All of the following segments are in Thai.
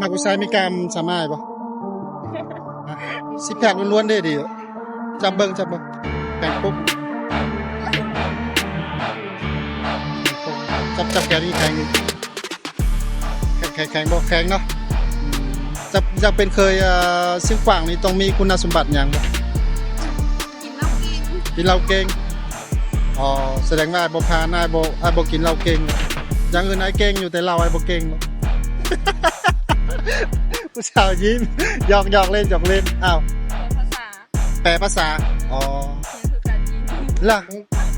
มักผู้ชายมีกล้ามสามารถบ่ซิกแพคล้วนๆได้ดีจับเบิ่งแข่งปุ๊บจับแขนนี่แข็งแข็งบ่แข็งเนาะจะเป็นเคยซึ่งขวางนี่ต้องมีคุณสมบัติอย่างบ่กินเหล้าเก่งอ๋อแสดงว่าบ่พานายบ่กินเหล้าเก่งอย่างอื่นนายเก่งอยู่แต่เหล้าไอ้บ่เก่งบ่ ผู้สาวยิ้มหยอกเล่นอ้าวแปลภาษาอ๋อล่ะ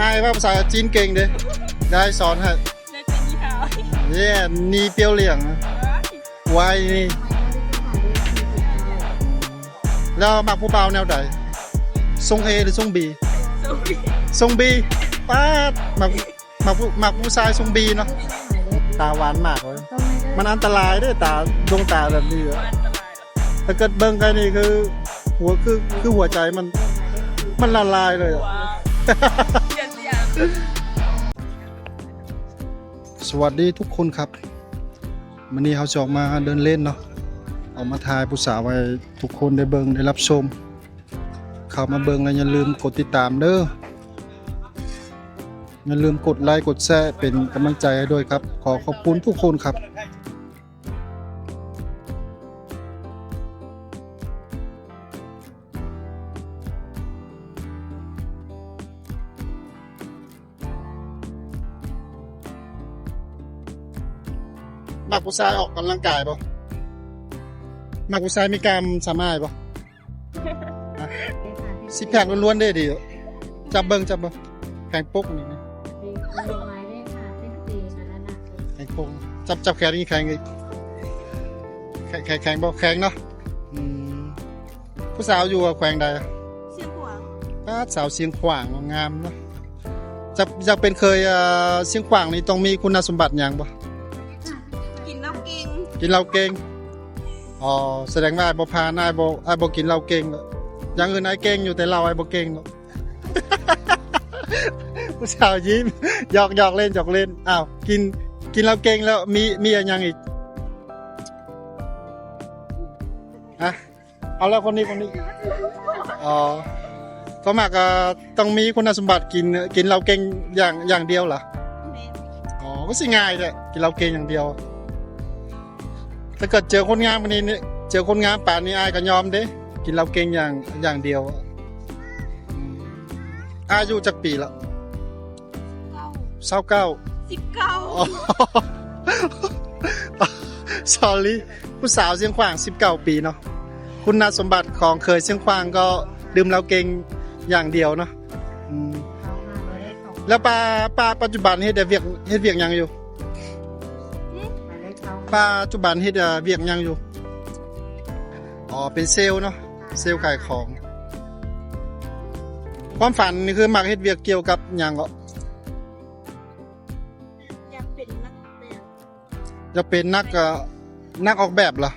อายว่าภาษาจีนเก่งเด้ได้สอนให้เนี่ยนี่เปียวเหลี่ยงไว้นี่แล้วมักผู้บ่าวแนวใดทรง A หรือทรง B ทรง B ป้าดมักผู้ชายทรง B เนาะตาหวานมากเลยมันอันตรายด้วยตาดวงตาแบบนี้ถ้าเกิดเบิ่งกันนี่คือหัวใจมันละลายเลยสวัสดีทุกคนครับวันนี้เขาจะออกมาเดินเล่นเนาะออกมาถ่ายผู้สาวไว้ทุกคนได้เบิ่งได้รับชมเข้ามาเบิ่งแล้วอย่าลืมกดติดตามเด้ออย่าลืมกดไลค์กดแชร์เป็นกำลังใจให้ด้วยครับขอขอบคุณทุกคนครับมักผู้ชายออกกำลังกายป่ะมักผู้ชายมีกล้ามสามารถป่ะซิกแพคล้วนๆได้ดีจับเบิ่งแข่งปุ๊บนี่แข่งปุ๊บจับแขนนี่แข็งบ่แข็งเนาะผู้สาวอยู่แขวงใดเชียงขวางสาวเชียงขวางงามเนาะจะเป็นเคยเชียงขวางนี่ต้องมีคุณสมบัติอย่างป่ะกินเหล้าเก่งอ๋อแสดงว่าบ่พานายบ่กินเหล้าเก่งอย่างอื่นนายเก่งอยู่แต่เหล้าไอ้บ่เก่งเนาะ ผู้สาวยิ้มหยอกเล่นอ้าวกินเหล้าเก่งแล้วมีอะไรยังอีกฮะเอาแล้วคนนี้อ๋อก็มักต้องมีคุณสมบัติกินเหล้าเก่งอย่างเดียวเหรออ๋อก็สิง่ายแหละกินเหล้าเก่งอย่างเดียวถ้าเกิดเจอคนงามคนนี้เนี่ยเจอคนงามป่านนี้อายก็ยอมเด้กินเหล้าเก่งอย่างเดียวอายุจักปีละsorry ผู้สาวเชียงขวาง19 ปีเนาะคุณสมบัติของเคยเชียงขวางก็ดื่มเหล้าเก่งอย่างเดียวเนาะแล้วปัจจุบันเฮ็ดเวียกยังอยู่ปัจจุบันเฮ็ดเวียกยังอยู่อ๋อเป็นเซลล์เนาะเซลล์ขายของความฝันนี่คือมักเฮ็ดเวียกเกี่ยวกับหยังก็อยากเป็นนักแบบจะเป็นนักออกแบบเหรอ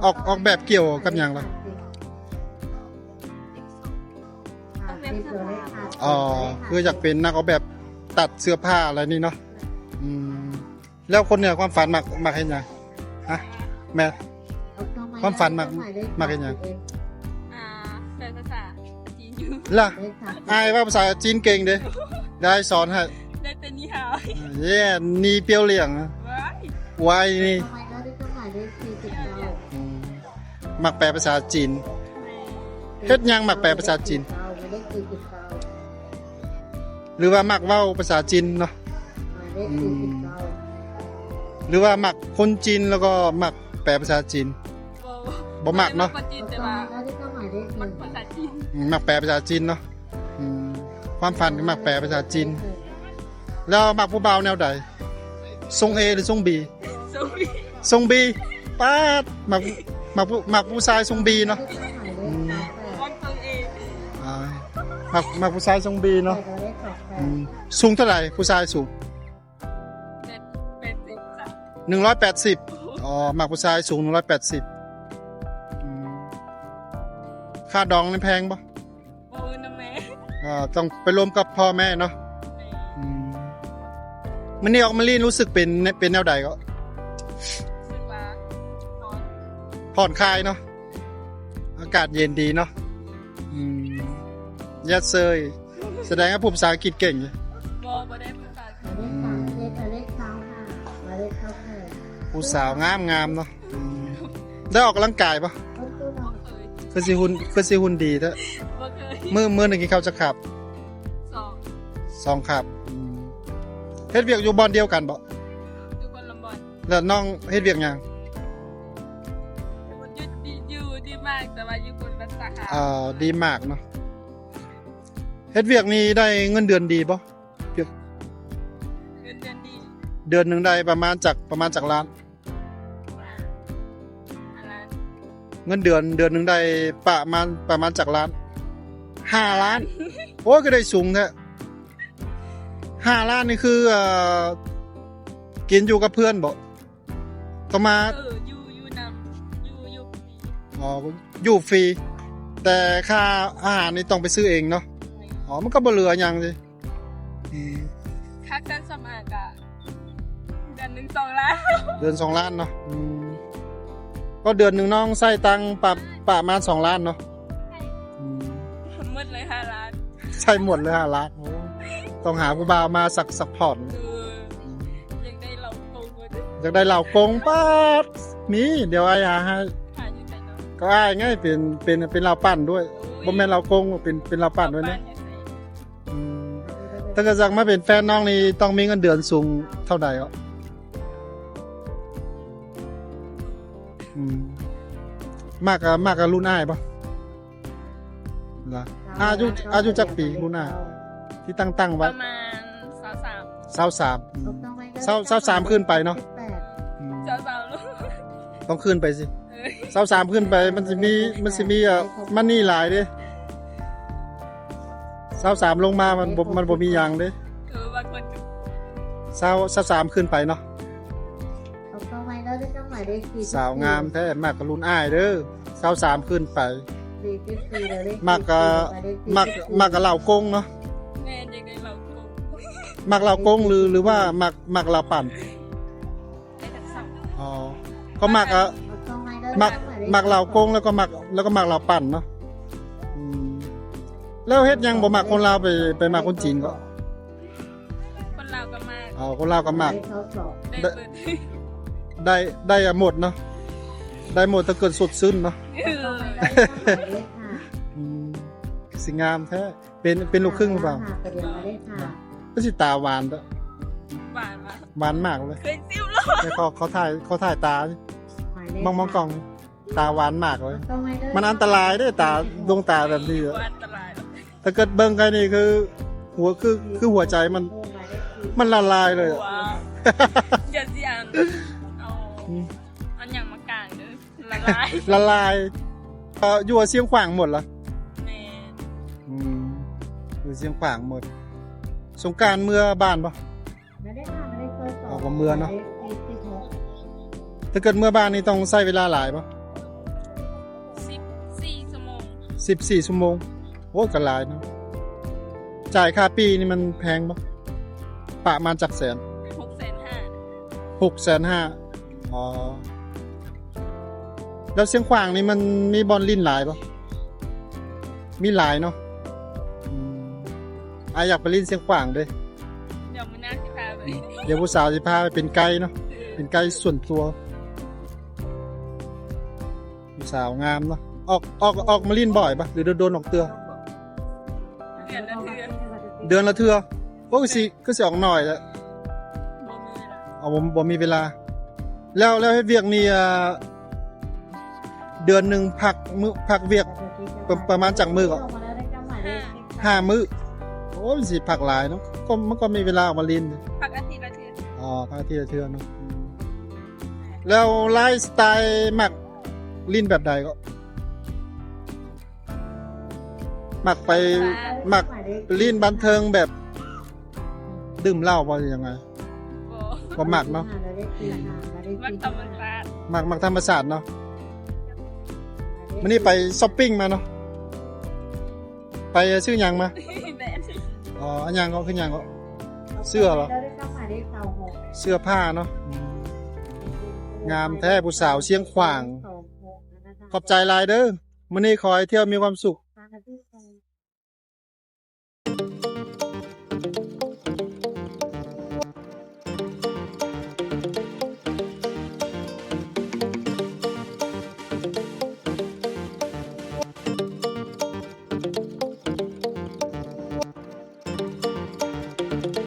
ออกแบบเกี่ยวกับหยังล่ะอ๋อคืออยากเป็นนักออกแบบตัดเสื้อผ้าอะไรนี่เนาะแล้วคนเนี่ยความฝันมักเฮ็ดหยังฮะแม่ความฝันมักเฮ็ดหยังเป็นภาษาจีนอยู่ล่ะอายว่าภาษาจีนเก่งเด้ได้สอนให้ได้แต่นี่หาเนี่ยนี่เปียวเหลี่ยงไว้นี่มักแปลภาษาจีนเฮ็ดหยังมักแปลภาษาจีนหรือว่ามักเว้าภาษาจีนเนาะหรือว่ามักคนจีนแล้วก็มักแปลภาษาจีนบ่มักเนาะมักภาษาจีนมักแปลภาษาจีนเนาะความฝันมักแปลภาษาจีนแล้วมักผู้บ่าวแนวใดทรง A หรือทรง B ทรง B ป้าดมักผู้ชายทรง B เนาะมักผู้ชายทรง B เนาะสูงเท่าไหร่ผู้ชายสูง180อ๋อมักผู้ชายสูง180ค่าดองนี่แพงปะนะแม่ต้องไปรวมกับพ่อแม่เนาะมันนี่ออกมาลีนรู้สึกเป็นแนวใดก็ ผ่อนคลายเนาะอากาศเย็นดีเนาะยัดเซยแสดงว่าพูดภาษาอังกฤษเก่งอยู่ บ่ได้ภาษา ผู้สาวงามเนาะได้ออกกำลังกายปะ บ่เคย คือสิหุ่นดีแท้ บ่เคย มื้อหนึงกินข้าวจะขับ สอง 2ขับเฮ็ดเวียกอยู่บ่อนเดียวกันบ่ อยู่คนละบ่อน แล้วน้องเฮ็ดเวียกหยัง อยู่ดีมากแต่ว่าอยู่คนละสาขา ดีมากเนาะเฮ็ดเวียกนี้ได้เงินเดือนดีบ่ เงินเดือนดี เดือนหนึงได้ประมาณจากล้าน อะไร เงินเดือนหนึงได้ประมาณจากล้าน5 ล้าน โอ้ยก็ได้สูงแท้5 ล้านนี่คือกินอยู่กับเพื่อนบ่ต้องมา อยู่นำอยู่ปี อยู่ฟรีแต่ค่าอาหารนี่ต้องไปซื้อเองเนาะมันก็บ่เหลือหยังสิ ค่าการสมัครอะเดือนหนึ่ง2 ล้าน เดือน2 ล้านเนาะก็เดือนหนึ่งน้องใส่ตังค์ประมาณ2 ล้านเนาะ หมดเลย5 ล้าน ใช่หมดเลย5 ล้านโอ้ต้องหาผู้บ่าวมาสักผ่อน ยังได้เราโตหมด อยากได้เหล่ากงป้าดมีเดี๋ยวไอ้หาให้ หาอยู่ไหนเนาะ ก็อ้ายง่ายเป็นเหล่าปั่นด้วยบ่แม่นเหล่ากงเป็นเหล่าปั่นด้วยนะถ้าเกิดสั่งมาเป็นแฟนน้องนี่ต้องมีเงินเดือนสูงเท่าใดอ่ะมากกับรุ่นอ้ายป่ะล่ะอายุจักปีรุ่นอ้ายที่ตั้ง ป ไว้ ระมาณ23ขึ้นไปเนาะ 23ลูก ต้องขึ้นไปสิ23ขึ้นไปมันสิมีมันนี่หลายเด้23ลงมามันบ่มีหยังเด้ บางคน 23ขึ้นไปเนาะสาวงามแท้มากกับรุ่นอ้ายเด้อ23ขึ้นไปมากกับเหล่ากงเนาะ แม่ยังได้เราโต มักเหล่ากงหรือว่ามักเหล่าปั่น ได้ทั้งสอง อ๋อก็มักเหล่ากงแล้วก็มักเหล่าปั่นเนาะแล้วเฮ็ดยังบ่มักคนลาวไปมักคนจีนก็ คนลาวก็มาก คนลาวก็มัก ได้เปิด ได้หมดเนาะได้หมดถ้าเกิดสดชื่นเนาะสิงามแท้เป็นลูกครึ่งหรือเปล่าก็สิตาหวานเด้อ หวานมาก หวานมากเลย เคยซิ้วแล้ว แต่เขาถ่ายตามองกล่องตาหวานมากเลยมันอันตรายเด้อตาดวงตาแบบนี้อะ อันตรายแล้ว ถ้าเกิดเบิ่งกันนี่คือหัวคือหัวใจมันละลายเลยอะ ว้าวอย่าเสียงเอาอันอย่างมากลางเด้อละลาย ละลายอยู่เสียงขวางหมดละ แม่ อยู่เสียงขวางหมดสงกรานต์เมื่อบ้านปะออกมาเมื่อเนาะถ้าเกิดเมื่อบ้านนี่ต้องใช้เวลาหลายปะ 14 ชั่วโมง 14 ชั่วโมงโอ้ก็หลายเนาะจ่ายค่าปีนี่มันแพงปะประมาณจักแสน 6,500 650,000อ๋อแล้วเสียงขวางนี่มันมีบอลลิ้นหลายปะมีหลายเนาะอยากไปลิ้นเสียงขวางเด้ เดี๋ยวมื้อหน้าสิพาไป เดี๋ยวผู้สาวสิพาไปเป็นไกด์เนาะเป็นไกด์ส่วนตัวผู้สาวงามเนาะออกมาลิ้นบ่อยปะหรือโดนออกเตือ เดือนละเทื่อ เดือนละเทื่อโอ้ก็สิออกหน่อยแหละ บ่มีละ บ่มีเวลา แล้วให้เวียกนี่เดือนหนึ่งพักเวียกประมาณจากมือก็5 มื้อโอ้ยสิพักหลายเนาะมันก็มีเวลาออกมาลิน พักอาทิตย์ละเทื่อ พักอาทิตย์ละเทื่อเนาะแล้วไลฟ์สไตล์มักลินแบบใดก็มักไปลินบันเทิงแบบดื่มเหล้าบ่ยังไง บ่ บ่มักเนาะ มักธรรมชาติ มักธรรมชาติเนาะมื้อนี้ไปช้อปปิ้งมาเนาะไปซื้อหยังมา แดด อันหยังก็คือหยังก็เสื้อเหรอเสื้อผ้าเนาะงามแท้ผู้สาวเชียงขวาง ขอบใจหลายเด้อมื้อนี้ขอให้เที่ยวมีความสุข